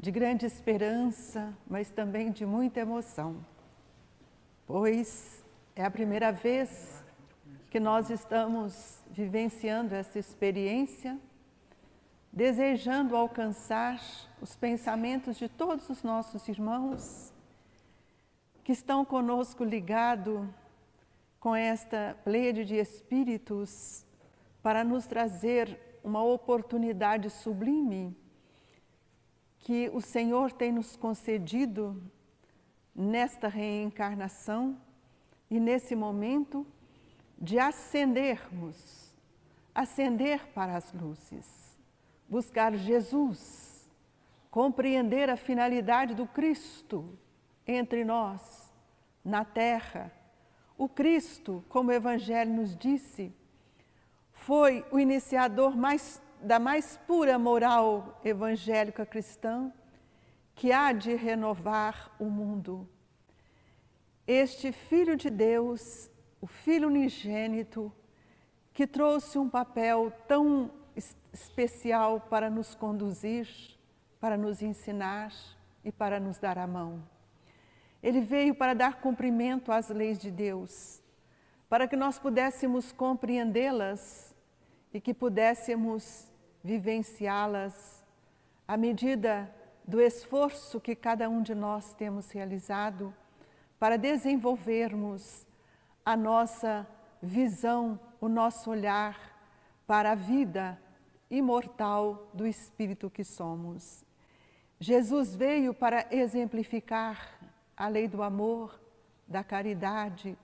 de grande esperança, mas também de muita emoção, pois é a primeira vez que nós estamos vivenciando essa experiência, desejando alcançar os pensamentos de todos os nossos irmãos que estão conosco ligados com esta pleiade de espíritos para nos trazer uma oportunidade sublime que o Senhor tem nos concedido nesta reencarnação e nesse momento de acender para as luzes, buscar Jesus, compreender a finalidade do Cristo entre nós, na terra. O Cristo, como o Evangelho nos disse, foi o iniciador da mais pura moral evangélica cristã que há de renovar o mundo. Este Filho de Deus, o Filho unigênito, que trouxe um papel tão especial para nos conduzir, para nos ensinar e para nos dar a mão. Ele veio para dar cumprimento às leis de Deus, para que nós pudéssemos compreendê-las e que pudéssemos vivenciá-las à medida do esforço que cada um de nós temos realizado para desenvolvermos a nossa visão, o nosso olhar para a vida imortal do Espírito que somos. Jesus veio para exemplificar a lei do amor, da caridade,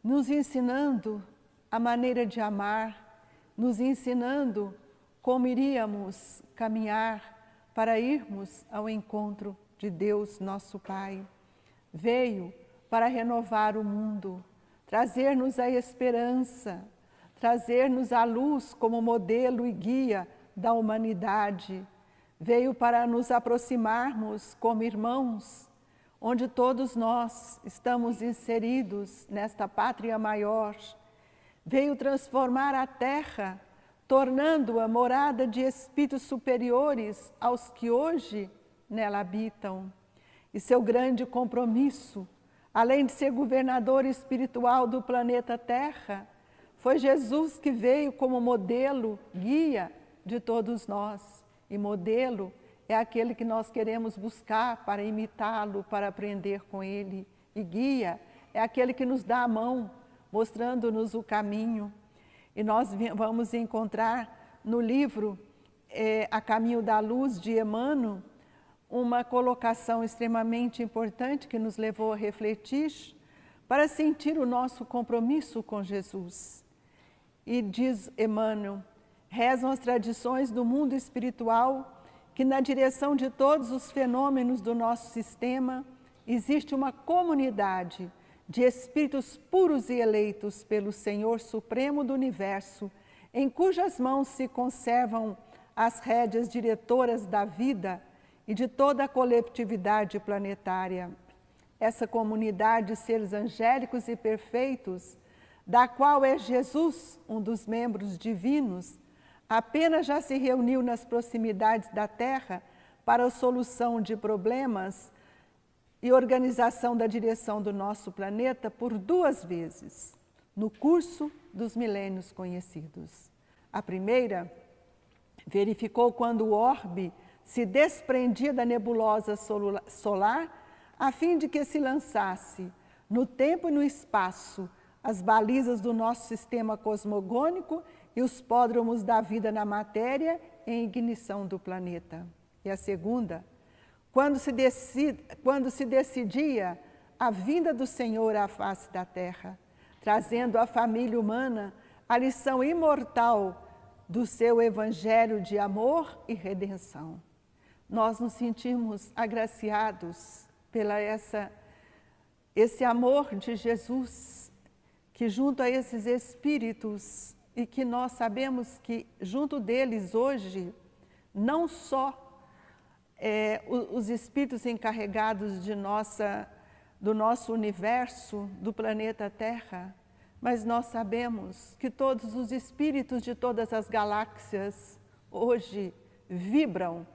nos ensinando a maneira de amar, nos ensinando como iríamos caminhar para irmos ao encontro de Deus, nosso Pai. Veio para renovar o mundo, trazer-nos a esperança, trazer-nos a luz como modelo e guia da humanidade. Veio para nos aproximarmos como irmãos, onde todos nós estamos inseridos nesta pátria maior. Veio transformar a terra, tornando-a morada de espíritos superiores aos que hoje nela habitam. E seu grande compromisso, além de ser governador espiritual do planeta Terra, foi Jesus que veio como modelo, guia de todos nós. E modelo é aquele que nós queremos buscar para imitá-lo, para aprender com ele. E guia é aquele que nos dá a mão, mostrando-nos o caminho. E nós vamos encontrar no livro A Caminho da Luz, de Emmanuel, uma colocação extremamente importante que nos levou a refletir para sentir o nosso compromisso com Jesus. E diz Emmanuel, rezam as tradições do mundo espiritual que na direção de todos os fenômenos do nosso sistema existe uma comunidade de espíritos puros e eleitos pelo Senhor Supremo do Universo, em cujas mãos se conservam as rédeas diretoras da vida e de toda a coletividade planetária. Essa comunidade de seres angélicos e perfeitos, da qual é Jesus, um dos membros divinos, apenas já se reuniu nas proximidades da Terra para a solução de problemas e organização da direção do nosso planeta por 2 vezes, no curso dos milênios conhecidos. A primeira verificou quando o orbe se desprendia da nebulosa solar a fim de que se lançasse no tempo e no espaço as balizas do nosso sistema cosmogônico e os pódromos da vida na matéria em ignição do planeta. E a segunda, quando se decidia a vinda do Senhor à face da terra, trazendo à família humana a lição imortal do seu evangelho de amor e redenção. Nós nos sentimos agraciados pela esse amor de Jesus, que junto a esses espíritos, e que nós sabemos que junto deles hoje, não só os espíritos encarregados do nosso universo, do planeta Terra, mas nós sabemos que todos os espíritos de todas as galáxias hoje vibram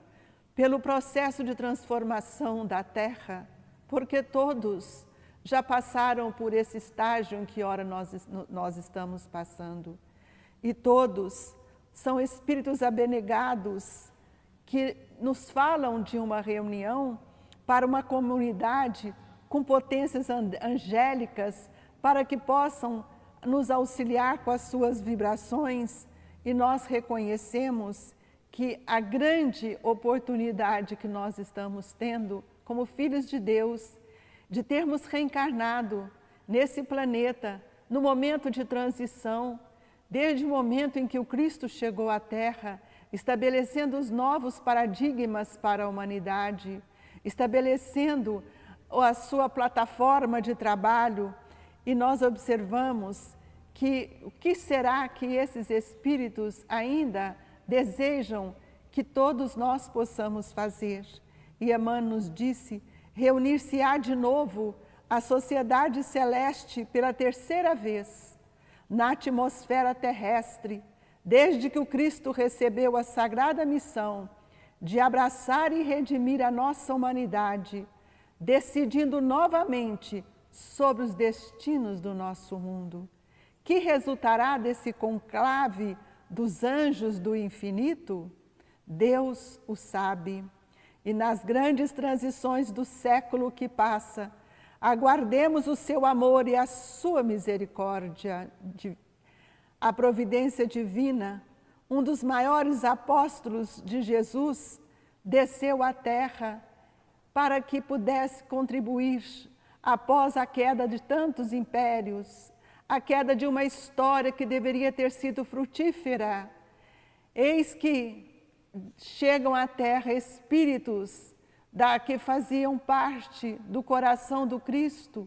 pelo processo de transformação da Terra, porque todos já passaram por esse estágio em que ora nós estamos passando. E todos são espíritos abnegados que nos falam de uma reunião para uma comunidade com potências angélicas para que possam nos auxiliar com as suas vibrações, e nós reconhecemos que a grande oportunidade que nós estamos tendo como filhos de Deus, de termos reencarnado nesse planeta, no momento de transição, desde o momento em que o Cristo chegou à Terra, estabelecendo os novos paradigmas para a humanidade, estabelecendo a sua plataforma de trabalho, e nós observamos que o que será que esses espíritos ainda desejam que todos nós possamos fazer. E Emmanuel nos disse, reunir-se-á de novo a sociedade celeste pela terceira vez, na atmosfera terrestre, desde que o Cristo recebeu a sagrada missão de abraçar e redimir a nossa humanidade, decidindo novamente sobre os destinos do nosso mundo. Que resultará desse conclave dos anjos do infinito? Deus o sabe. E nas grandes transições do século que passa, aguardemos o seu amor e a sua misericórdia. A providência divina, um dos maiores apóstolos de Jesus, desceu à terra para que pudesse contribuir após a queda de tantos impérios, a queda de uma história que deveria ter sido frutífera. Eis que chegam à Terra espíritos que faziam parte do coração do Cristo,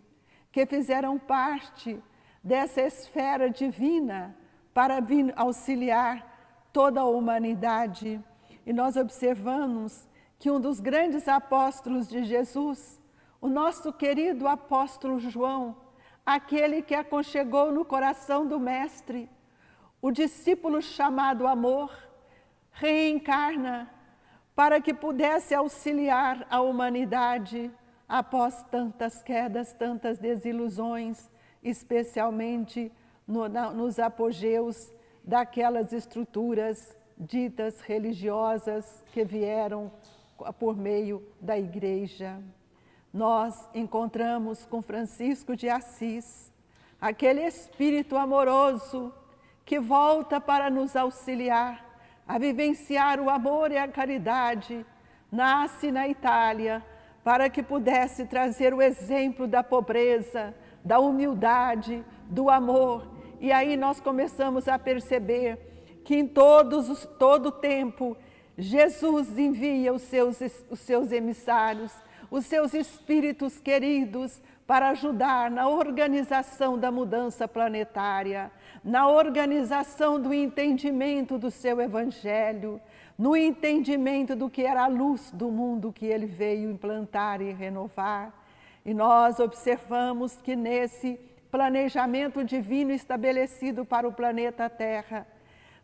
que fizeram parte dessa esfera divina para vir auxiliar toda a humanidade. E nós observamos que um dos grandes apóstolos de Jesus, o nosso querido apóstolo João, aquele que aconchegou no coração do Mestre, o discípulo chamado amor, reencarna para que pudesse auxiliar a humanidade após tantas quedas, tantas desilusões, especialmente nos apogeus daquelas estruturas ditas religiosas que vieram por meio da Igreja. Nós encontramos com Francisco de Assis, aquele espírito amoroso que volta para nos auxiliar a vivenciar o amor e a caridade. Nasce na Itália para que pudesse trazer o exemplo da pobreza, da humildade, do amor. E aí nós começamos a perceber que em todo tempo Jesus envia os seus emissários, os seus espíritos queridos, para ajudar na organização da mudança planetária, na organização do entendimento do seu Evangelho, no entendimento do que era a luz do mundo que ele veio implantar e renovar. E nós observamos que nesse planejamento divino estabelecido para o planeta Terra,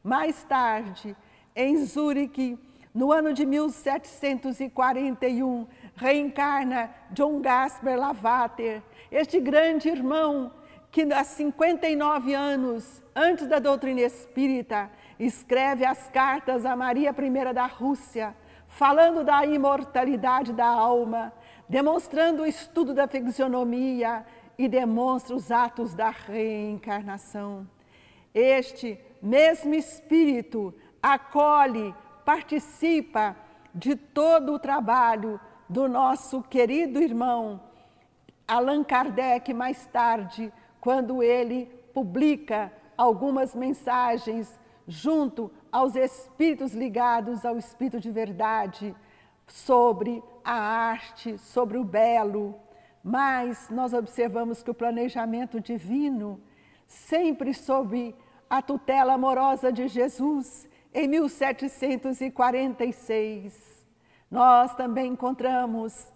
mais tarde, em Zurique, no ano de 1741, reencarna John Gaspar Lavater, este grande irmão que há 59 anos, antes da doutrina espírita, escreve as cartas a Maria I da Rússia, falando da imortalidade da alma, demonstrando o estudo da fixionomia e demonstra os atos da reencarnação. Este mesmo espírito acolhe, participa de todo o trabalho do nosso querido irmão Allan Kardec, mais tarde, quando ele publica algumas mensagens junto aos espíritos ligados ao Espírito de Verdade, sobre a arte, sobre o belo. Mas nós observamos que o planejamento divino, sempre sob a tutela amorosa de Jesus, em 1746, nós também encontramos,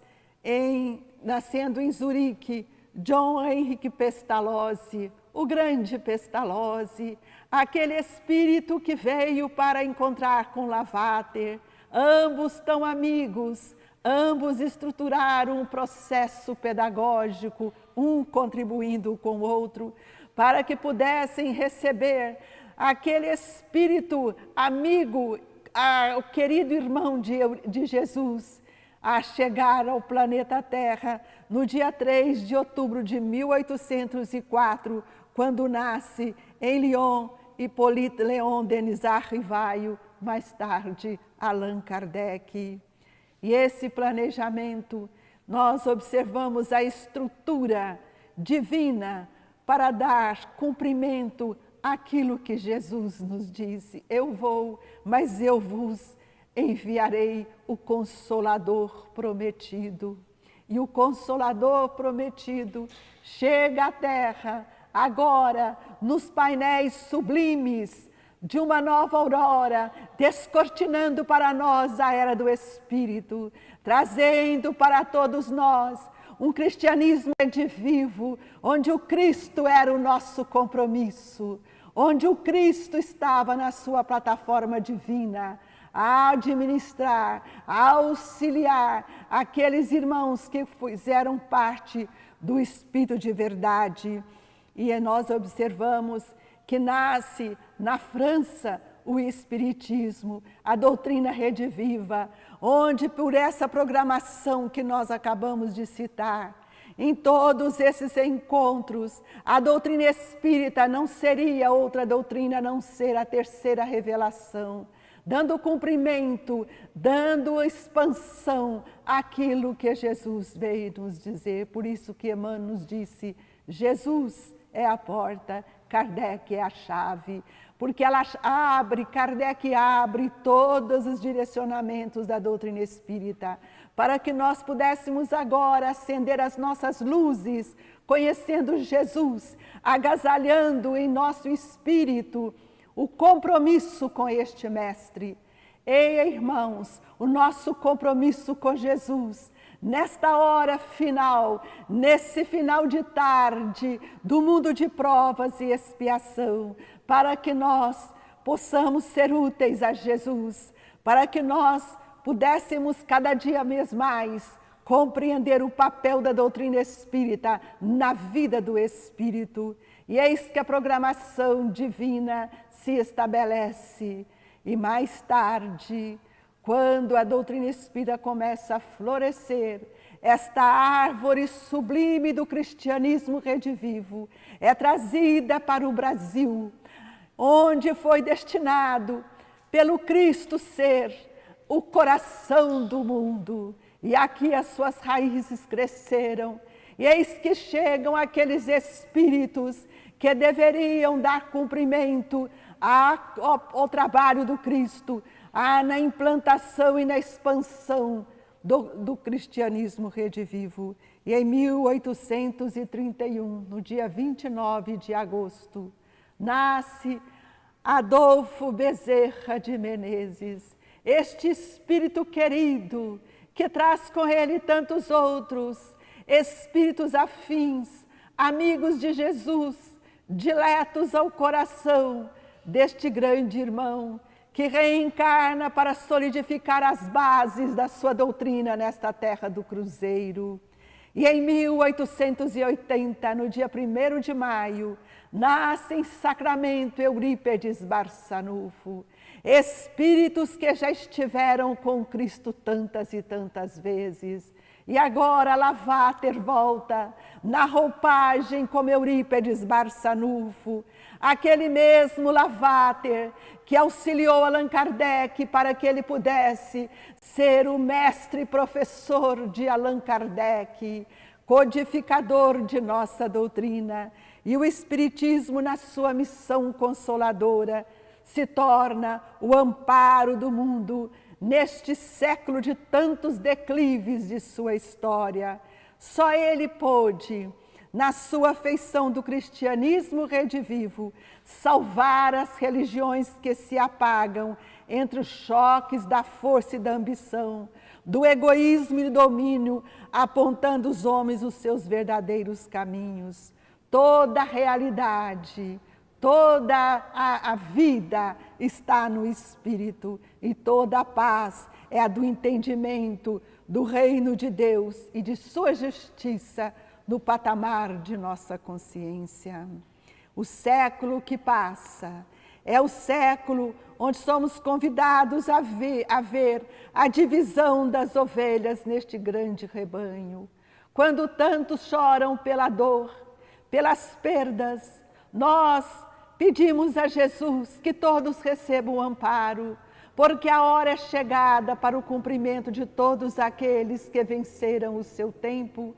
nascendo em Zurique, John Henrique Pestalozzi, o grande Pestalozzi, aquele espírito que veio para encontrar com Lavater, ambos tão amigos, ambos estruturaram um processo pedagógico, um contribuindo com o outro, para que pudessem receber aquele espírito amigo, o querido irmão de Jesus, a chegar ao planeta Terra no dia 3 de outubro de 1804, quando nasce em Lyon Hippolyte Léon Denisard Rivaio, mais tarde Allan Kardec. E esse planejamento, nós observamos a estrutura divina para dar cumprimento àquilo que Jesus nos disse: eu vou, mas eu vos enviarei o Consolador prometido. E o Consolador prometido chega à Terra agora nos painéis sublimes de uma nova aurora, descortinando para nós a era do Espírito, trazendo para todos nós um cristianismo vivo, onde o Cristo era o nosso compromisso, onde o Cristo estava na sua plataforma divina, a administrar, a auxiliar aqueles irmãos que fizeram parte do Espírito de verdade. E nós observamos que nasce na França o Espiritismo, a doutrina Rede Viva, onde por essa programação que nós acabamos de citar, em todos esses encontros, a doutrina espírita não seria outra doutrina a não ser a terceira revelação, dando cumprimento, dando expansão àquilo que Jesus veio nos dizer. Por isso que Emmanuel nos disse: Jesus é a porta, Kardec é a chave, porque ela abre, Kardec abre todos os direcionamentos da doutrina espírita, para que nós pudéssemos agora acender as nossas luzes, conhecendo Jesus, agasalhando em nosso espírito o compromisso com este Mestre. Ei, irmãos, o nosso compromisso com Jesus, nesta hora final, nesse final de tarde do mundo de provas e expiação, para que nós possamos ser úteis a Jesus, para que nós pudéssemos cada dia mais compreender o papel da doutrina espírita na vida do espírito. E eis que a programação divina se estabelece. E mais tarde, quando a doutrina espírita começa a florescer, esta árvore sublime do cristianismo redivivo é trazida para o Brasil, onde foi destinado pelo Cristo ser o coração do mundo. E aqui as suas raízes cresceram. E eis que chegam aqueles espíritos que deveriam dar cumprimento ao trabalho do Cristo, na implantação e na expansão do cristianismo redivivo. E em 1831, no dia 29 de agosto, nasce Adolfo Bezerra de Menezes, este espírito querido, que traz com ele tantos outros espíritos afins, amigos de Jesus, diletos ao coração deste grande irmão, que reencarna para solidificar as bases da sua doutrina nesta terra do Cruzeiro. E em 1880, no dia 1º de maio, nasce em Sacramento Eurípedes Barçanufo, espíritos que já estiveram com Cristo tantas e tantas vezes. E agora Lavater volta na roupagem como Eurípedes Barçanufo, aquele mesmo Lavater que auxiliou Allan Kardec para que ele pudesse ser o mestre e professor de Allan Kardec, codificador de nossa doutrina. E o Espiritismo, na sua missão consoladora, se torna o amparo do mundo neste século de tantos declives de sua história. Só ele pôde, na sua afeição do cristianismo redivivo, salvar as religiões que se apagam entre os choques da força e da ambição, do egoísmo e do domínio, apontando os homens os seus verdadeiros caminhos. Toda a realidade, toda a vida está no Espírito, e toda a paz é a do entendimento do reino de Deus e de sua justiça no patamar de nossa consciência. O século que passa é o século onde somos convidados a ver a divisão das ovelhas neste grande rebanho. Quando tantos choram pela dor, pelas perdas, nós pedimos a Jesus que todos recebam o amparo, porque a hora é chegada para o cumprimento de todos aqueles que venceram o seu tempo,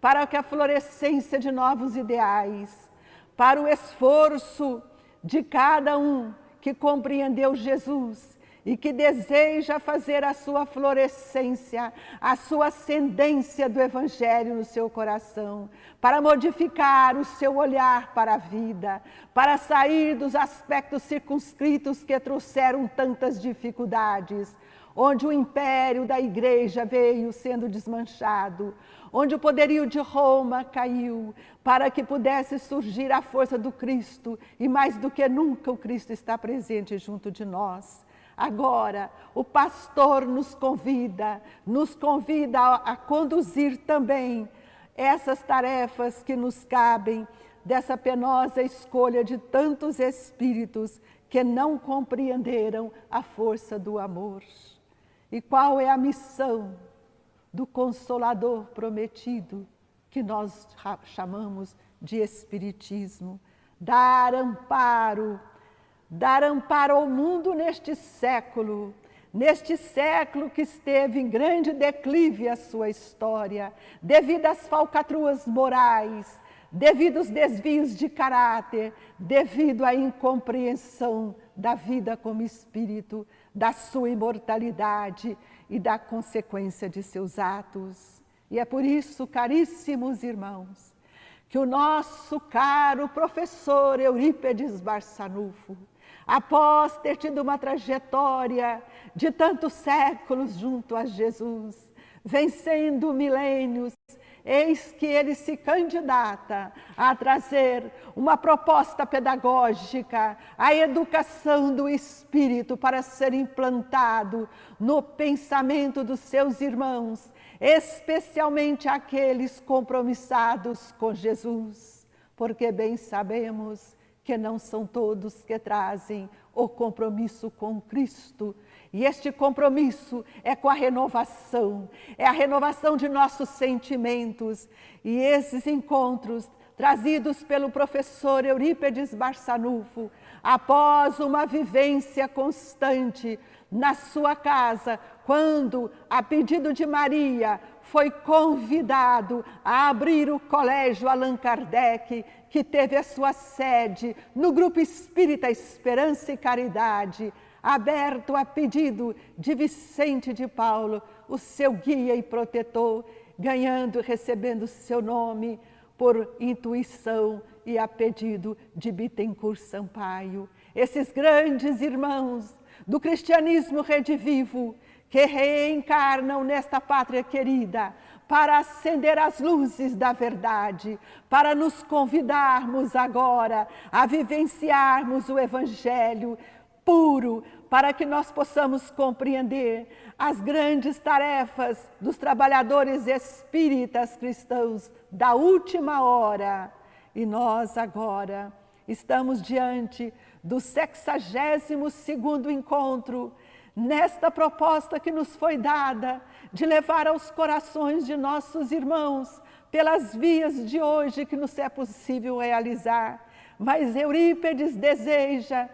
para que a florescência de novos ideais, para o esforço de cada um que compreendeu Jesus e que deseja fazer a sua florescência, a sua ascendência do Evangelho no seu coração, para modificar o seu olhar para a vida, para sair dos aspectos circunscritos que trouxeram tantas dificuldades, onde o império da igreja veio sendo desmanchado, onde o poderio de Roma caiu, para que pudesse surgir a força do Cristo, e mais do que nunca o Cristo está presente junto de nós. Agora, o pastor nos convida a conduzir também essas tarefas que nos cabem, dessa penosa escolha de tantos espíritos que não compreenderam a força do amor. E qual é a missão do Consolador prometido, que nós chamamos de Espiritismo? Dar amparo ao mundo neste século que esteve em grande declive a sua história, devido às falcatruas morais, devido aos desvios de caráter, devido à incompreensão da vida como espírito, da sua imortalidade e da consequência de seus atos. E é por isso, caríssimos irmãos, que o nosso caro professor Eurípedes Barçanufo, após ter tido uma trajetória de tantos séculos junto a Jesus, vencendo milênios, eis que ele se candidata a trazer uma proposta pedagógica, a educação do espírito para ser implantado no pensamento dos seus irmãos, especialmente aqueles compromissados com Jesus, porque bem sabemos que não são todos que trazem o compromisso com Cristo. E este compromisso é com a renovação, é a renovação de nossos sentimentos. E esses encontros, trazidos pelo professor Eurípedes Barçanufo, após uma vivência constante na sua casa, quando, a pedido de Maria, foi convidado a abrir o Colégio Allan Kardec, que teve a sua sede no Grupo Espírita Esperança e Caridade, aberto a pedido de Vicente de Paulo, o seu guia e protetor, ganhando e recebendo seu nome por intuição e a pedido de Bittencourt Sampaio. Esses grandes irmãos do cristianismo redivivo, que reencarnam nesta pátria querida, para acender as luzes da verdade, para nos convidarmos agora a vivenciarmos o Evangelho puro, para que nós possamos compreender as grandes tarefas dos trabalhadores espíritas cristãos da última hora. E nós agora estamos diante do 62º encontro, nesta proposta que nos foi dada de levar aos corações de nossos irmãos, pelas vias de hoje que nos é possível realizar. Mas Eurípedes deseja,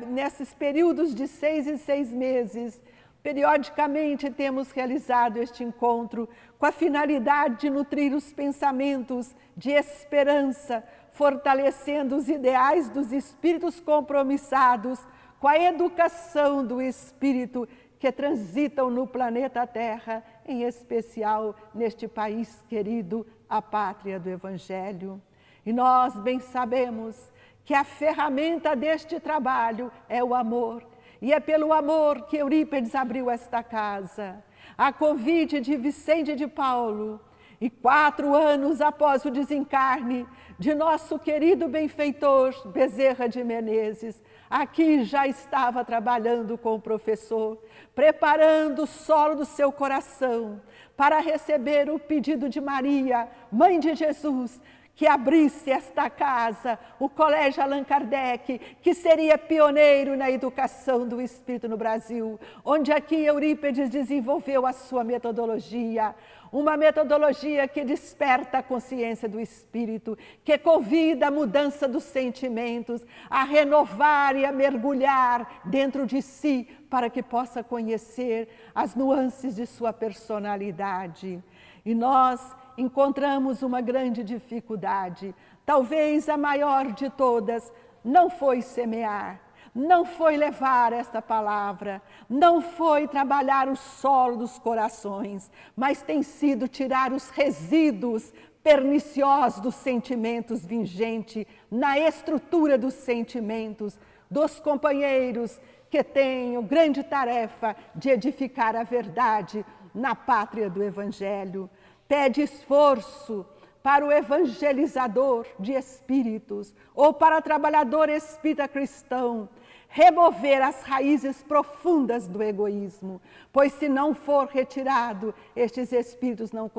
nesses períodos de 6 em 6 meses, periodicamente temos realizado este encontro com a finalidade de nutrir os pensamentos de esperança, fortalecendo os ideais dos espíritos compromissados com a educação do espírito que transitam no planeta Terra, em especial neste país querido, a pátria do Evangelho. E nós bem sabemos que a ferramenta deste trabalho é o amor. E é pelo amor que Eurípedes abriu esta casa. A convite de Vicente de Paulo, e 4 anos após o desencarne de nosso querido benfeitor Bezerra de Menezes, aqui já estava trabalhando com o professor, preparando o solo do seu coração para receber o pedido de Maria, mãe de Jesus, que abrisse esta casa, o Colégio Allan Kardec, que seria pioneiro na educação do Espírito no Brasil, onde aqui Eurípides desenvolveu a sua metodologia, uma metodologia que desperta a consciência do Espírito, que convida a mudança dos sentimentos, a renovar e a mergulhar dentro de si, para que possa conhecer as nuances de sua personalidade. E nós encontramos uma grande dificuldade, talvez a maior de todas, não foi semear, não foi levar esta palavra, não foi trabalhar o solo dos corações, mas tem sido tirar os resíduos perniciosos dos sentimentos vigentes, na estrutura dos sentimentos, dos companheiros que têm a grande tarefa de edificar a verdade na pátria do Evangelho. Pede esforço para o evangelizador de espíritos ou para o trabalhador espírita cristão remover as raízes profundas do egoísmo, pois se não for retirado, estes espíritos não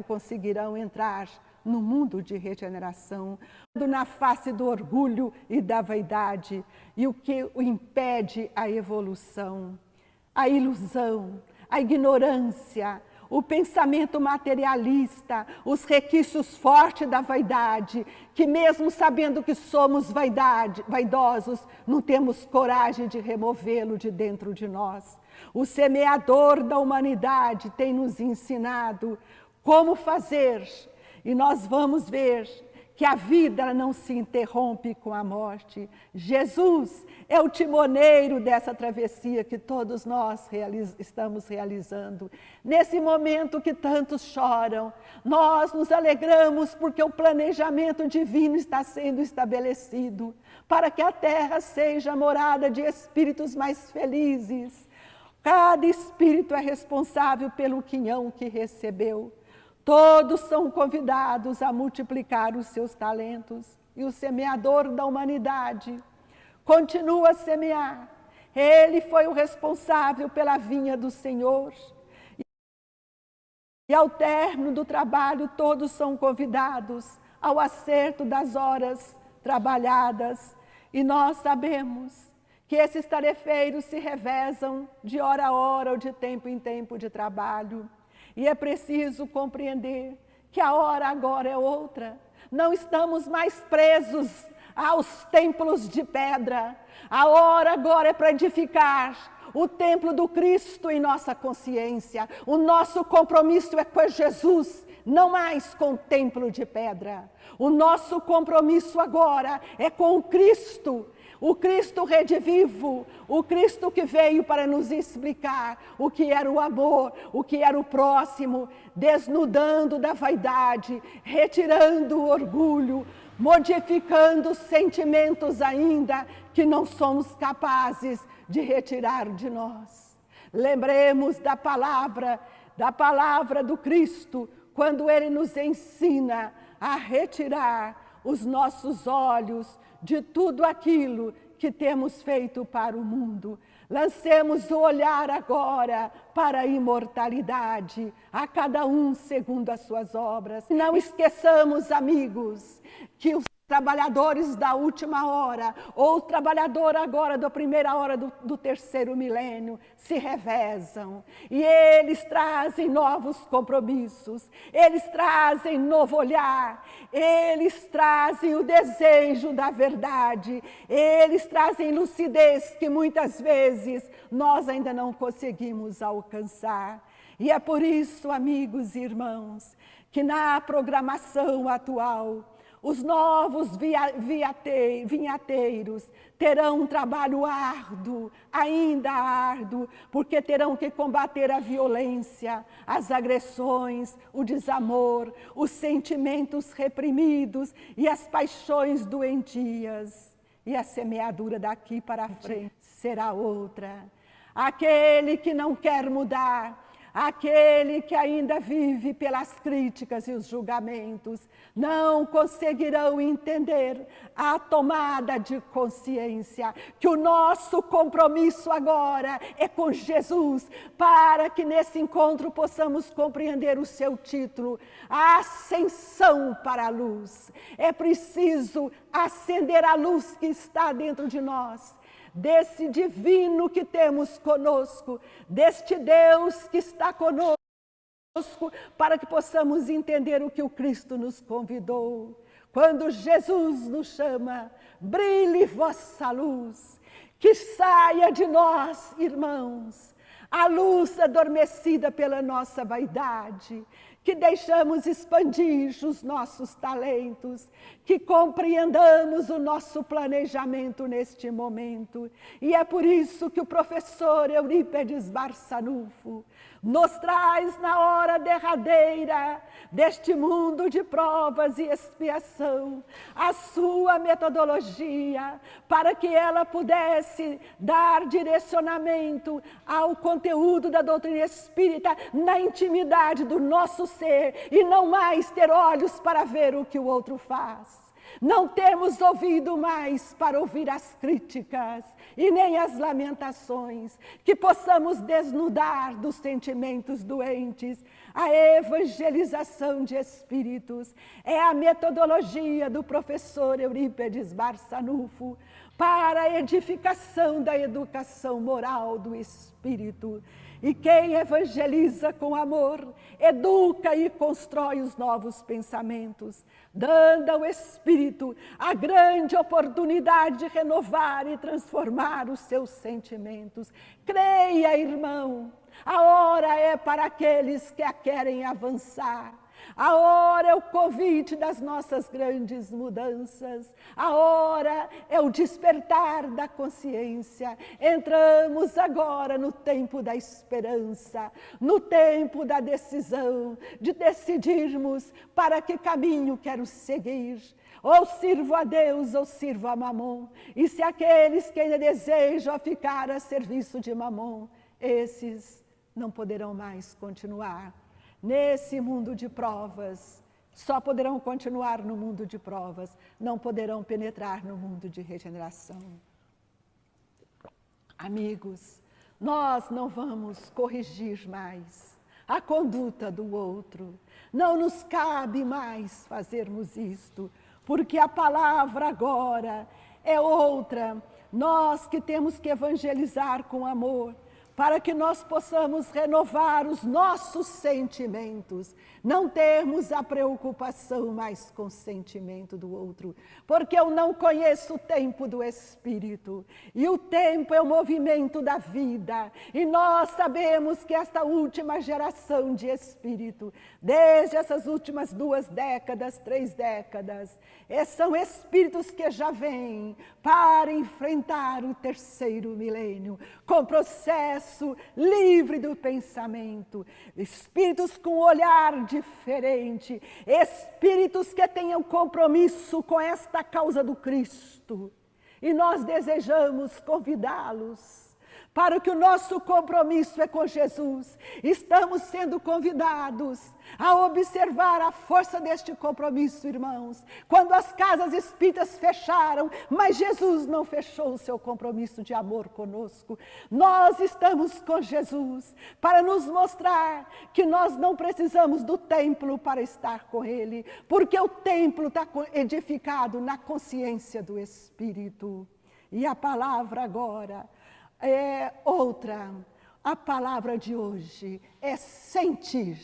conseguirão entrar no mundo de regeneração, na face do orgulho e da vaidade, e o que o impede a evolução, a ilusão, a ignorância, o pensamento materialista, os requisitos fortes da vaidade, que mesmo sabendo que somos vaidosos, não temos coragem de removê-lo de dentro de nós. O semeador da humanidade tem nos ensinado como fazer, e nós vamos ver que a vida não se interrompe com a morte. Jesus é o timoneiro dessa travessia que todos nós estamos realizando. Nesse momento que tantos choram, nós nos alegramos porque o planejamento divino está sendo estabelecido para que a terra seja a morada de espíritos mais felizes. Cada espírito é responsável pelo quinhão que recebeu. Todos são convidados a multiplicar os seus talentos. E o semeador da humanidade continua a semear. Ele foi o responsável pela vinha do Senhor. E ao término do trabalho, todos são convidados ao acerto das horas trabalhadas. E nós sabemos que esses tarefeiros se revezam de hora a hora ou de tempo em tempo de trabalho. E é preciso compreender que a hora agora é outra. Não estamos mais presos aos templos de pedra. A hora agora é para edificar o templo do Cristo em nossa consciência. O nosso compromisso é com Jesus, não mais com o templo de pedra. O nosso compromisso agora é com o Cristo redivivo, o Cristo que veio para nos explicar o que era o amor, o que era o próximo, desnudando da vaidade, retirando o orgulho, modificando os sentimentos ainda que não somos capazes de retirar de nós. Lembremos da palavra do Cristo, quando Ele nos ensina a retirar os nossos olhos de tudo aquilo que temos feito para o mundo. Lancemos o olhar agora para a imortalidade, a cada um segundo as suas obras. Não esqueçamos, amigos, que os trabalhadores da última hora, ou o trabalhador agora da primeira hora do terceiro milênio, se revezam. E eles trazem novos compromissos, eles trazem novo olhar, eles trazem o desejo da verdade, eles trazem lucidez que muitas vezes nós ainda não conseguimos alcançar. E é por isso, amigos e irmãos, que na programação atual, os novos vinhateiros terão um trabalho árduo, ainda árduo, porque terão que combater a violência, as agressões, o desamor, os sentimentos reprimidos e as paixões doentias. E a semeadura daqui para frente será outra. Aquele que não quer mudar, Aquele que ainda vive pelas críticas e os julgamentos não conseguirão entender a tomada de consciência que o nosso compromisso agora é com Jesus, para que nesse encontro possamos compreender o seu título, a ascensão para a luz. É preciso acender a luz que está dentro de nós, desse divino que temos conosco, deste Deus que está conosco, para que possamos entender o que o Cristo nos convidou. Quando Jesus nos chama, brilhe vossa luz, que saia de nós, irmãos, a luz adormecida pela nossa vaidade, que deixamos expandir os nossos talentos, que compreendamos o nosso planejamento neste momento. E é por isso que o professor Eurípedes Barçanufo nos traz na hora derradeira deste mundo de provas e expiação a sua metodologia, para que ela pudesse dar direcionamento ao conteúdo da doutrina espírita na intimidade do nosso ser, e não mais ter olhos para ver o que o outro faz. Não termos ouvido mais para ouvir as críticas e nem as lamentações, que possamos desnudar dos sentimentos doentes. A evangelização de espíritos é a metodologia do professor Eurípedes Barçanufo para a edificação da educação moral do espírito. E quem evangeliza com amor, educa e constrói os novos pensamentos, dando ao Espírito a grande oportunidade de renovar e transformar os seus sentimentos. Creia, irmão, a hora é para aqueles que a querem avançar. A hora é o convite das nossas grandes mudanças. A hora é o despertar da consciência. Entramos agora no tempo da esperança, no tempo da decisão, de decidirmos para que caminho quero seguir. Ou sirvo a Deus ou sirvo a Mamon. E se aqueles que ainda desejam ficar a serviço de Mamon, esses não poderão mais continuar nesse mundo de provas. Só poderão continuar no mundo de provas, não poderão penetrar no mundo de regeneração. Amigos, nós não vamos corrigir mais a conduta do outro. Não nos cabe mais fazermos isto, porque a palavra agora é outra. Nós que temos que evangelizar com amor, para que nós possamos renovar os nossos sentimentos, não termos a preocupação mais com o sentimento do outro, porque eu não conheço o tempo do Espírito, e o tempo é o movimento da vida, e nós sabemos que esta última geração de Espírito, desde essas últimas 2 décadas, 3 décadas, são Espíritos que já vêm para enfrentar o 3º milênio, com processo livre do pensamento, espíritos com olhar diferente, espíritos que tenham compromisso com esta causa do Cristo. E nós desejamos convidá-los para que o nosso compromisso é com Jesus. Estamos sendo convidados a observar a força deste compromisso, irmãos. Quando as casas espíritas fecharam, mas Jesus não fechou o seu compromisso de amor conosco. Nós estamos com Jesus para nos mostrar que nós não precisamos do templo para estar com Ele, porque o templo está edificado na consciência do Espírito. E a palavra agora é outra. A palavra de hoje é sentir.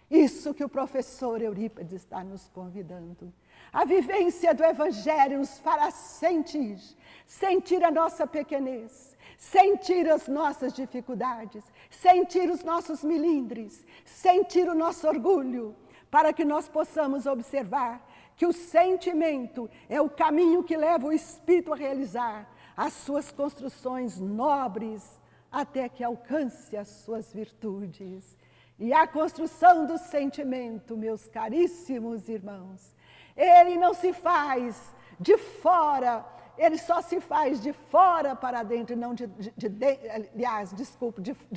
Isso que o professor Eurípedes está nos convidando. A vivência do Evangelho nos fará sentir. Sentir a nossa pequenez, sentir as nossas dificuldades, sentir os nossos milindres, sentir o nosso orgulho, para que nós possamos observar que o sentimento é o caminho que leva o Espírito a realizar as suas construções nobres, até que alcance as suas virtudes. E a construção do sentimento, meus caríssimos irmãos, ele não se faz de fora ele só se faz de fora para dentro, e não de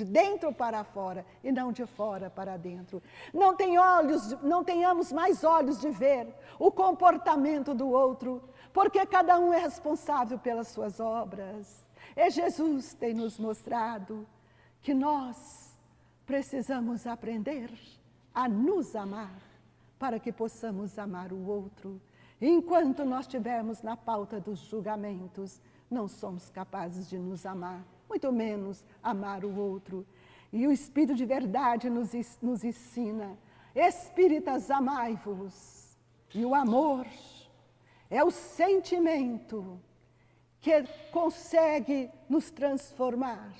dentro para fora, e não de fora para dentro. Não tenhamos mais olhos de ver o comportamento do outro, porque cada um é responsável pelas suas obras. E Jesus tem nos mostrado que nós precisamos aprender a nos amar, para que possamos amar o outro. Enquanto nós estivermos na pauta dos julgamentos, não somos capazes de nos amar, muito menos amar o outro. E o Espírito de verdade nos ensina: espíritas, amai-vos. E o amor é o sentimento que consegue nos transformar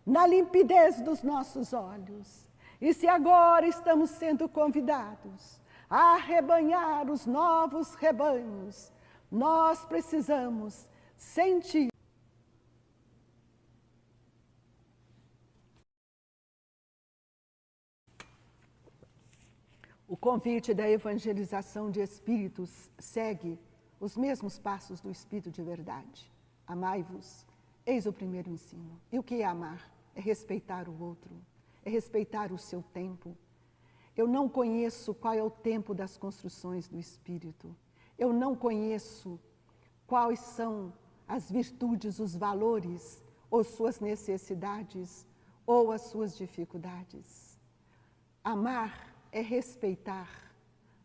na limpidez dos nossos olhos. E se agora estamos sendo convidados a rebanhar os novos rebanhos, nós precisamos sentir o convite da evangelização de espíritos. Segue os mesmos passos do Espírito de verdade. Amai-vos, eis o primeiro ensino. E o que é amar? É respeitar o outro, é respeitar o seu tempo. Eu não conheço qual é o tempo das construções do Espírito. Eu não conheço quais são as virtudes, os valores, ou suas necessidades, ou as suas dificuldades. Amar é respeitar.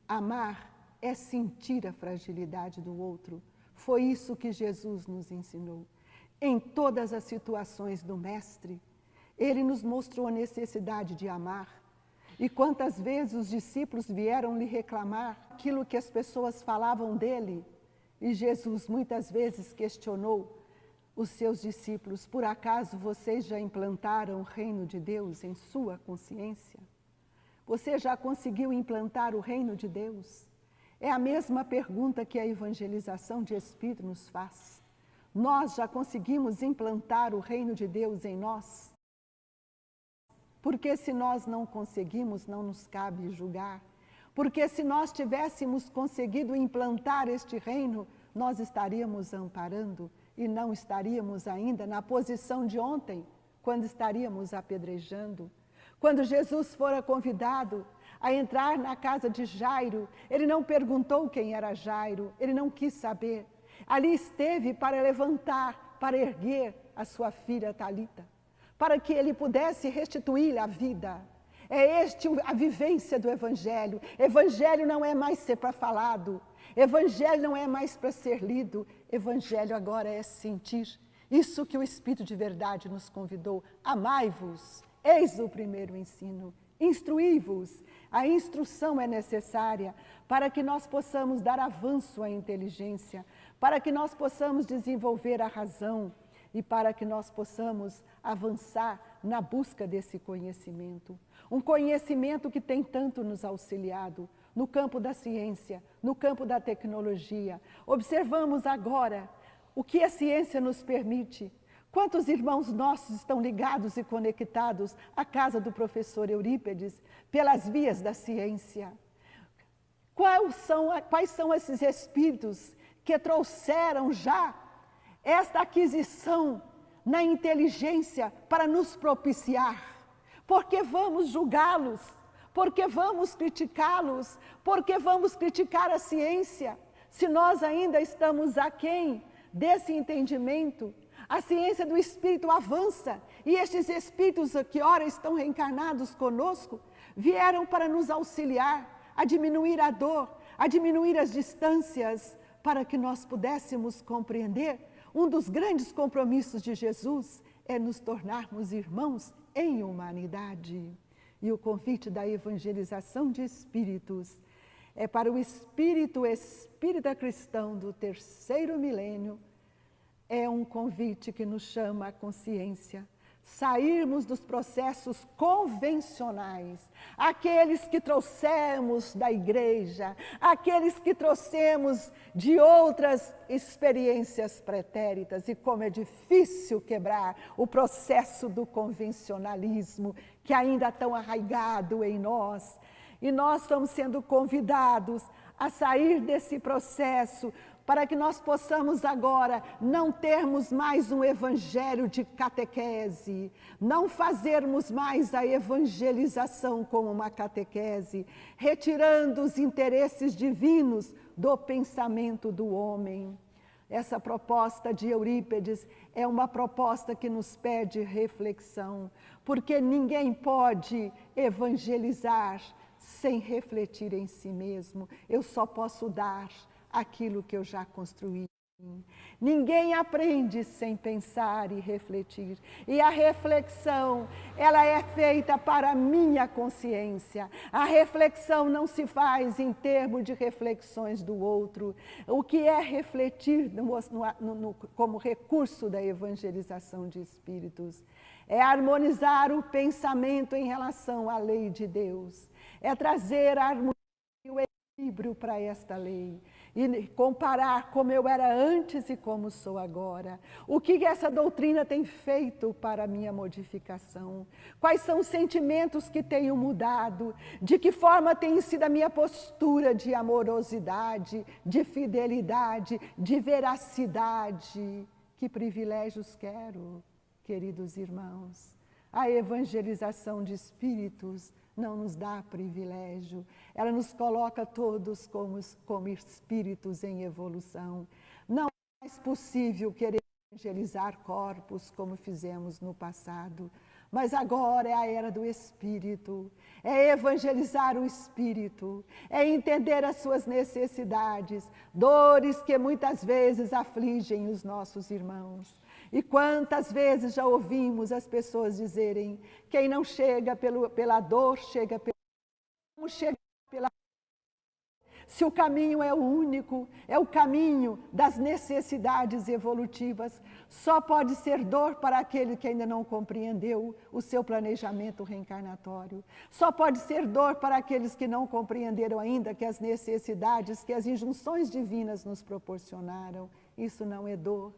Amar é sentir a fragilidade do outro. Foi isso que Jesus nos ensinou. Em todas as situações do Mestre, ele nos mostrou a necessidade de amar. E quantas vezes os discípulos vieram lhe reclamar aquilo que as pessoas falavam dele, e Jesus muitas vezes questionou os seus discípulos: por acaso vocês já implantaram o reino de Deus em sua consciência? Você já conseguiu implantar o reino de Deus? É a mesma pergunta que a evangelização de Espírito nos faz. Nós já conseguimos implantar o reino de Deus em nós? Porque se nós não conseguimos, não nos cabe julgar. Porque se nós tivéssemos conseguido implantar este reino, nós estaríamos amparando e não estaríamos ainda na posição de ontem, quando estaríamos apedrejando. Quando Jesus fora convidado a entrar na casa de Jairo, ele não perguntou quem era Jairo, ele não quis saber. Ali esteve para levantar, para erguer a sua filha Talita, para que ele pudesse restituir a vida. É a vivência do Evangelho. Evangelho não é mais ser para falado. Evangelho não é mais para ser lido. Evangelho agora é sentir. Isso que o Espírito de verdade nos convidou. Amai-vos, eis o primeiro ensino. Instruí-vos. A instrução é necessária para que nós possamos dar avanço à inteligência, para que nós possamos desenvolver a razão, e para que nós possamos avançar na busca desse conhecimento. Um conhecimento que tem tanto nos auxiliado no campo da ciência, no campo da tecnologia. Observamos agora o que a ciência nos permite. Quantos irmãos nossos estão ligados e conectados à casa do professor Eurípides pelas vias da ciência? Quais são esses espíritos que trouxeram já esta aquisição na inteligência para nos propiciar? Porque vamos julgá-los, porque vamos criticá-los, porque vamos criticar a ciência, se nós ainda estamos aquém desse entendimento. A ciência do Espírito avança, e estes Espíritos que ora estão reencarnados conosco, vieram para nos auxiliar a diminuir a dor, a diminuir as distâncias, para que nós pudéssemos compreender. Um dos grandes compromissos de Jesus é nos tornarmos irmãos em humanidade. E o convite da evangelização de espíritos é para o espírito espírita cristão do terceiro milênio. É um convite que nos chama à consciência, sairmos dos processos convencionais, aqueles que trouxemos da igreja, aqueles que trouxemos de outras experiências pretéritas, e como é difícil quebrar o processo do convencionalismo que ainda é tão arraigado em nós. E nós estamos sendo convidados a sair desse processo para que nós possamos agora não termos mais um evangelho de catequese, não fazermos mais a evangelização como uma catequese, retirando os interesses divinos do pensamento do homem. Essa proposta de Eurípides é uma proposta que nos pede reflexão, porque ninguém pode evangelizar sem refletir em si mesmo. Eu só posso dar aquilo que eu já construí. Ninguém aprende sem pensar e refletir. E a reflexão, ela é feita para a minha consciência. A reflexão não se faz em termos de reflexões do outro. O que é refletir como recurso da evangelização de espíritos? É harmonizar o pensamento em relação à lei de Deus. É trazer a harmonia e o equilíbrio para esta lei. E comparar como eu era antes e como sou agora. O que essa doutrina tem feito para a minha modificação? Quais são os sentimentos que tenho mudado? De que forma tem sido a minha postura de amorosidade, de fidelidade, de veracidade? Que privilégios quero, queridos irmãos? A evangelização de espíritos não nos dá privilégio, ela nos coloca todos como espíritos em evolução. Não é mais possível querer evangelizar corpos como fizemos no passado, mas agora é a era do espírito, é evangelizar o espírito, é entender as suas necessidades, dores que muitas vezes afligem os nossos irmãos. E quantas vezes já ouvimos as pessoas dizerem, quem não chega pela dor, chega pelo... Como chega pela... Se o caminho é o único, é o caminho das necessidades evolutivas, só pode ser dor para aquele que ainda não compreendeu o seu planejamento reencarnatório. Só pode ser dor para aqueles que não compreenderam ainda que as necessidades, que as injunções divinas nos proporcionaram. Isso não é dor.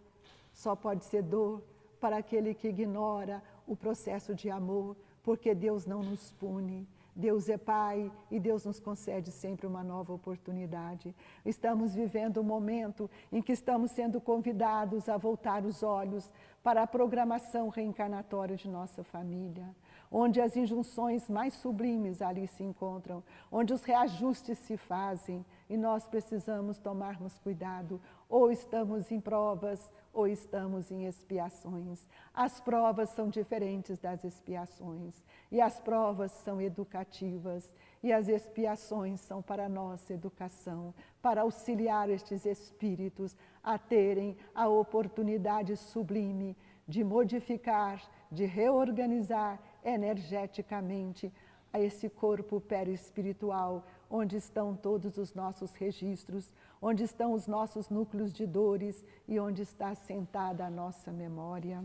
Só pode ser dor para aquele que ignora o processo de amor, porque Deus não nos pune. Deus é Pai e Deus nos concede sempre uma nova oportunidade. Estamos vivendo um momento em que estamos sendo convidados a voltar os olhos para a programação reencarnatória de nossa família, onde as injunções mais sublimes ali se encontram, onde os reajustes se fazem e nós precisamos tomarmos cuidado. Ou estamos em provas, ou estamos em expiações. As provas são diferentes das expiações, e as provas são educativas, e as expiações são para a nossa educação, para auxiliar estes espíritos a terem a oportunidade sublime de modificar, de reorganizar energeticamente a esse corpo perispiritual, onde estão todos os nossos registros, onde estão os nossos núcleos de dores e onde está assentada a nossa memória.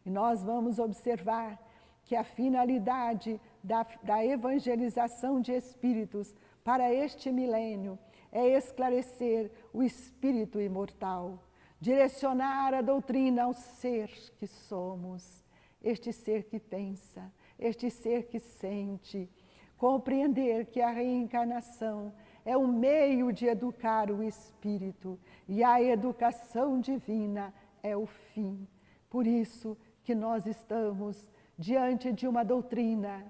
E nós vamos observar que a finalidade da evangelização de espíritos para este milênio é esclarecer o espírito imortal, direcionar a doutrina ao ser que somos, este ser que pensa, este ser que sente, compreender que a reencarnação é um meio de educar o espírito e a educação divina é o fim. Por isso que nós estamos diante de uma doutrina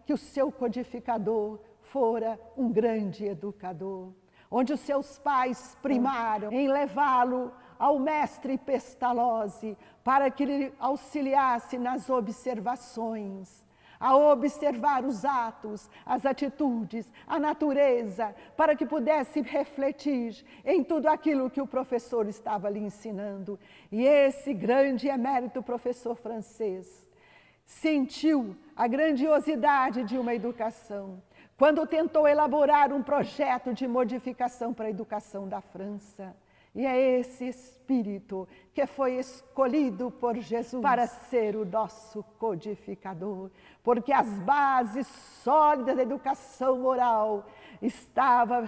que o seu codificador fora um grande educador, onde os seus pais primaram em levá-lo ao mestre Pestalozzi para que ele auxiliasse nas observações, a observar os atos, as atitudes, a natureza, para que pudesse refletir em tudo aquilo que o professor estava lhe ensinando. E esse grande emérito professor francês sentiu a grandiosidade de uma educação quando tentou elaborar um projeto de modificação para a educação da França. E é esse espírito que foi escolhido por Jesus para ser o nosso codificador, porque as bases sólidas da educação moral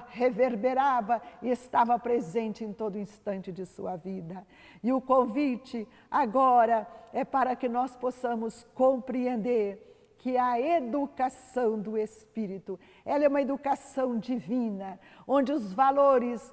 reverberava e estava presente em todo instante de sua vida. E o convite agora é para que nós possamos compreender que a educação do Espírito, ela é uma educação divina, onde os valores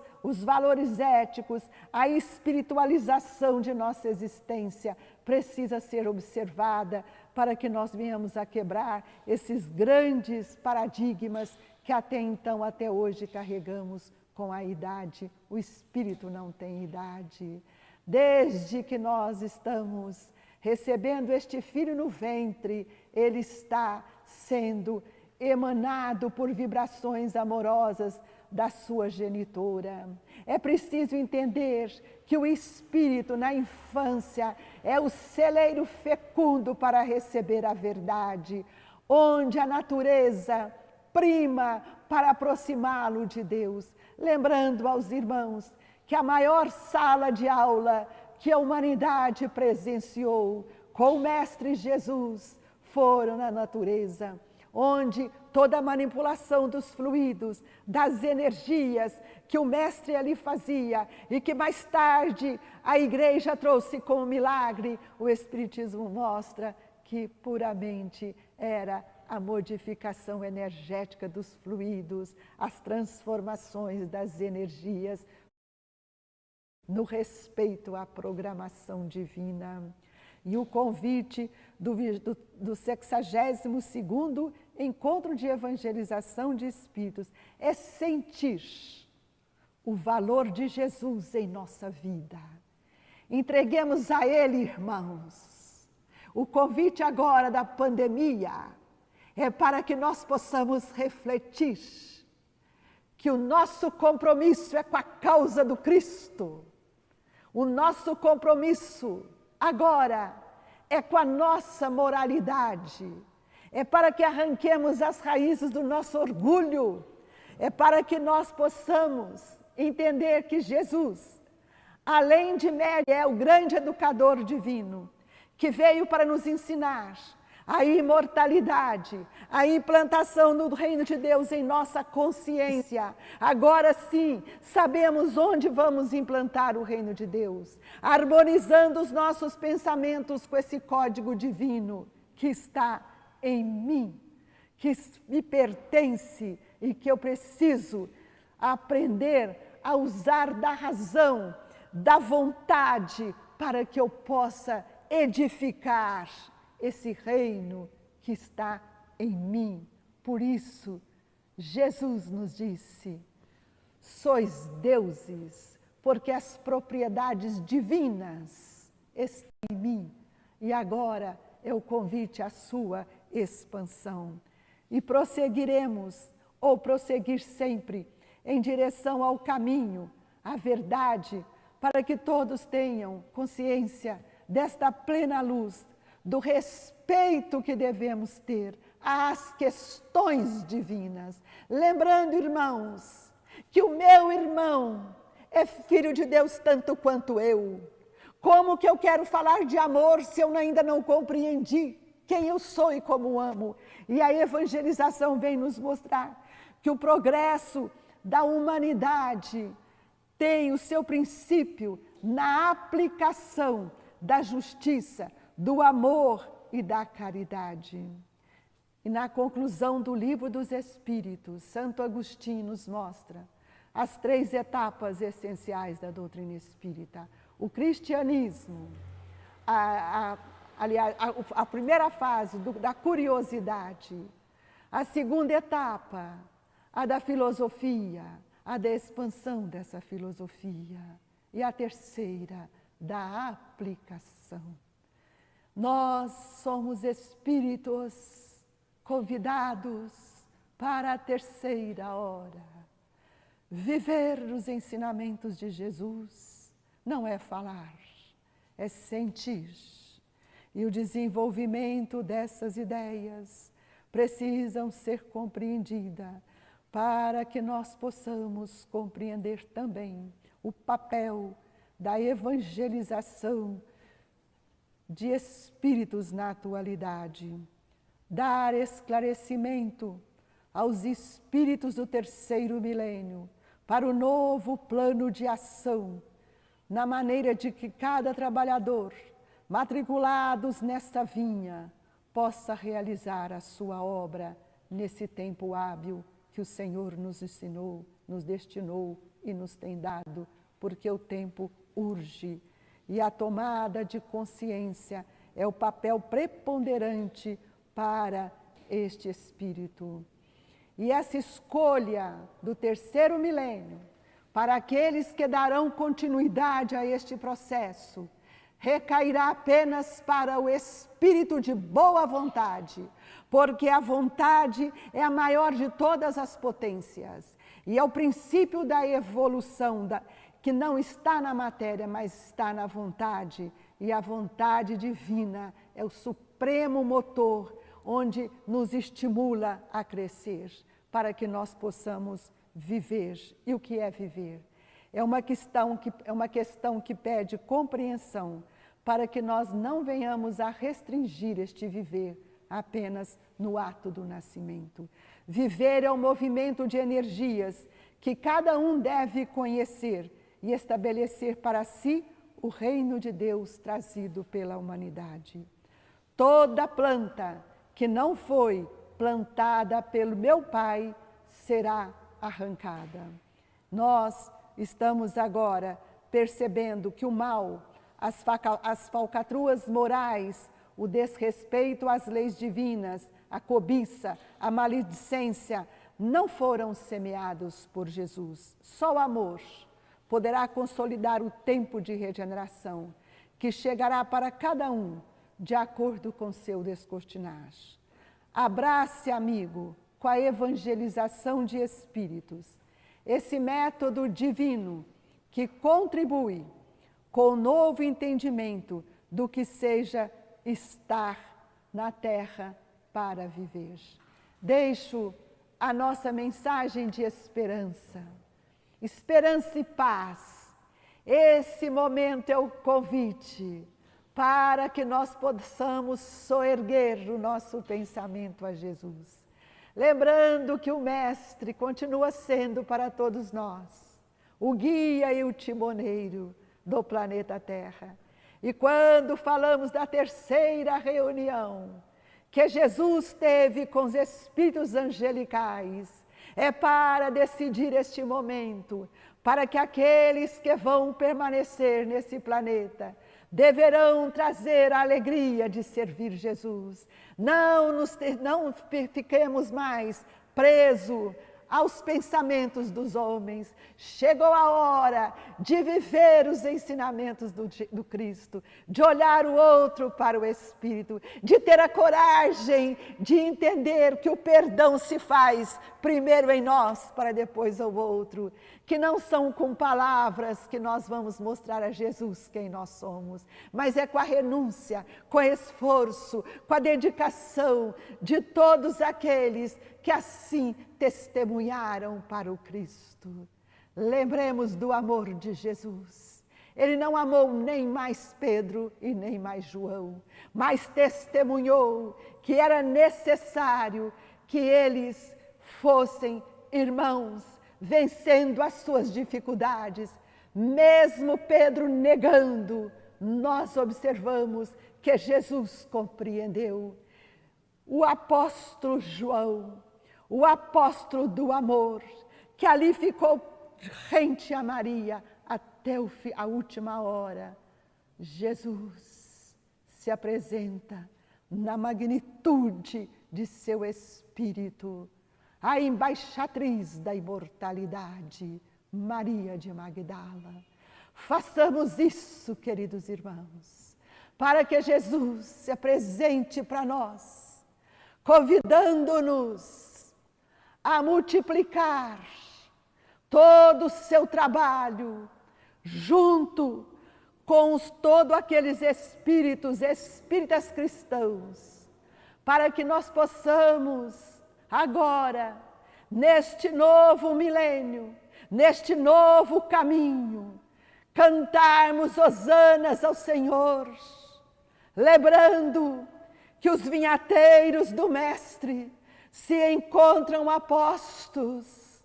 éticos, a espiritualização de nossa existência precisa ser observada para que nós venhamos a quebrar esses grandes paradigmas que até então, até hoje, carregamos com a idade. O Espírito não tem idade. Desde que nós estamos recebendo este filho no ventre, ele está sendo emanado por vibrações amorosas da sua genitora. É preciso entender que o Espírito na infância é o celeiro fecundo para receber a verdade, onde a natureza prima para aproximá-lo de Deus. Lembrando aos irmãos que a maior sala de aula que a humanidade presenciou com o Mestre Jesus foram na natureza, onde toda a manipulação dos fluidos, das energias que o Mestre ali fazia e que mais tarde a Igreja trouxe como milagre, o Espiritismo mostra que puramente era a modificação energética dos fluidos, as transformações das energias, no respeito à programação divina. E o convite do 62º Encontro de Evangelização de Espíritos é sentir o valor de Jesus em nossa vida. Entreguemos a Ele, irmãos. O convite agora da pandemia é para que nós possamos refletir que o nosso compromisso é com a causa do Cristo. O nosso compromisso agora é com a nossa moralidade. É para que arranquemos as raízes do nosso orgulho. É para que nós possamos entender que Jesus, além de médico, é o grande educador divino, que veio para nos ensinar a imortalidade, a implantação do reino de Deus em nossa consciência. Agora sim, sabemos onde vamos implantar o reino de Deus, harmonizando os nossos pensamentos com esse código divino que está em mim, que me pertence e que eu preciso aprender a usar da razão, da vontade, para que eu possa edificar esse reino que está em mim. Por isso, Jesus nos disse: sois deuses, porque as propriedades divinas estão em mim. E agora é o convite à sua expansão. E prosseguiremos, ou prosseguir sempre, em direção ao caminho, à verdade, para que todos tenham consciência desta plena luz, do respeito que devemos ter às questões divinas. Lembrando, irmãos, que o meu irmão é filho de Deus tanto quanto eu. Como que eu quero falar de amor se eu ainda não compreendi quem eu sou e como amo? E a evangelização vem nos mostrar que o progresso da humanidade tem o seu princípio na aplicação da justiça, do amor e da caridade. E na conclusão do Livro dos Espíritos, Santo Agostinho nos mostra as 3 etapas essenciais da doutrina espírita. O cristianismo, a primeira fase da curiosidade, a segunda etapa, a da filosofia, a da expansão dessa filosofia, e a terceira, da aplicação. Nós somos espíritos convidados para a terceira hora. Viver os ensinamentos de Jesus não é falar, é sentir. E o desenvolvimento dessas ideias precisam ser compreendidas para que nós possamos compreender também o papel da evangelização de espíritos na atualidade, dar esclarecimento aos espíritos do 3º milênio para o novo plano de ação, na maneira de que cada trabalhador, matriculados nesta vinha, possa realizar a sua obra nesse tempo hábil que o Senhor nos ensinou, nos destinou e nos tem dado, porque o tempo urge. E a tomada de consciência é o papel preponderante para este Espírito. E essa escolha do terceiro milênio, para aqueles que darão continuidade a este processo, recairá apenas para o espírito de boa vontade, porque a vontade é a maior de todas as potências. E é o princípio da evolução, que não está na matéria, mas está na vontade. E a vontade divina é o supremo motor, onde nos estimula a crescer, para que nós possamos viver. E o que é viver? É uma questão que pede compreensão, para que nós não venhamos a restringir este viver apenas no ato do nascimento. Viver é um movimento de energias que cada um deve conhecer e estabelecer para si o reino de Deus trazido pela humanidade. Toda planta que não foi plantada pelo meu Pai será arrancada. Nós estamos agora percebendo que o mal, as falcatruas morais, o desrespeito às leis divinas, a cobiça, a maledicência, não foram semeados por Jesus. Só o amor poderá consolidar o tempo de regeneração, que chegará para cada um de acordo com seu descortinar. Abrace, amigo, com a evangelização de espíritos, esse método divino que contribui com o novo entendimento do que seja estar na terra para viver. Deixo a nossa mensagem de esperança. Esperança e paz. Esse momento é o convite para que nós possamos soerguer o nosso pensamento a Jesus. Lembrando que o Mestre continua sendo para todos nós o guia e o timoneiro do planeta Terra. E quando falamos da terceira reunião que Jesus teve com os espíritos angelicais, é para decidir este momento, para que aqueles que vão permanecer nesse planeta deverão trazer a alegria de servir Jesus. Não fiquemos mais presos aos pensamentos dos homens. Chegou a hora de viver os ensinamentos do Cristo, de olhar o outro para o Espírito, de ter a coragem de entender que o perdão se faz primeiro em nós, para depois ao outro, que não são com palavras que nós vamos mostrar a Jesus quem nós somos, mas é com a renúncia, com o esforço, com a dedicação de todos aqueles que assim testemunharam para o Cristo. Lembremos do amor de Jesus. Ele não amou nem mais Pedro e nem mais João, mas testemunhou que era necessário que eles fossem irmãos, vencendo as suas dificuldades. Mesmo Pedro negando, nós observamos que Jesus compreendeu. O apóstolo João, o apóstolo do amor, que ali ficou rente a Maria até a última hora. Jesus se apresenta na magnitude de seu Espírito, a embaixatriz da imortalidade, Maria de Magdala. Façamos isso, queridos irmãos, para que Jesus se apresente para nós, convidando-nos a multiplicar todo o seu trabalho junto com todos aqueles espíritas cristãos, para que nós possamos agora, neste novo milênio, neste novo caminho, cantarmos hosanas ao Senhor, lembrando que os vinhateiros do Mestre se encontram apostos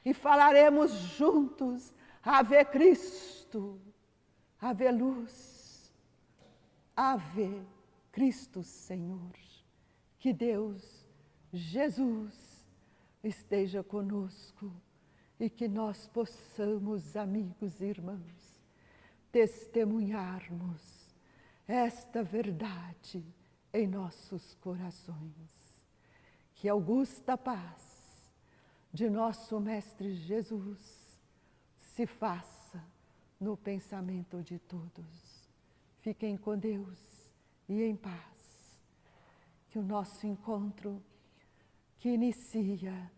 e falaremos juntos: Ave Cristo, Ave Luz, Ave Cristo Senhor. Que Deus, Jesus, esteja conosco e que nós possamos, amigos e irmãos, testemunharmos esta verdade em nossos corações. Que a augusta paz de nosso Mestre Jesus se faça no pensamento de todos. Fiquem com Deus e em paz. Que o nosso encontro que inicia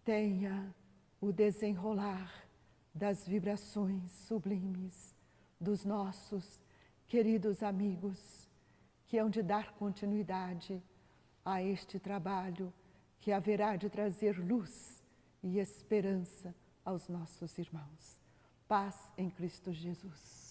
tenha o desenrolar das vibrações sublimes dos nossos queridos amigos, que hão de dar continuidade a este trabalho que haverá de trazer luz e esperança aos nossos irmãos. Paz em Cristo Jesus.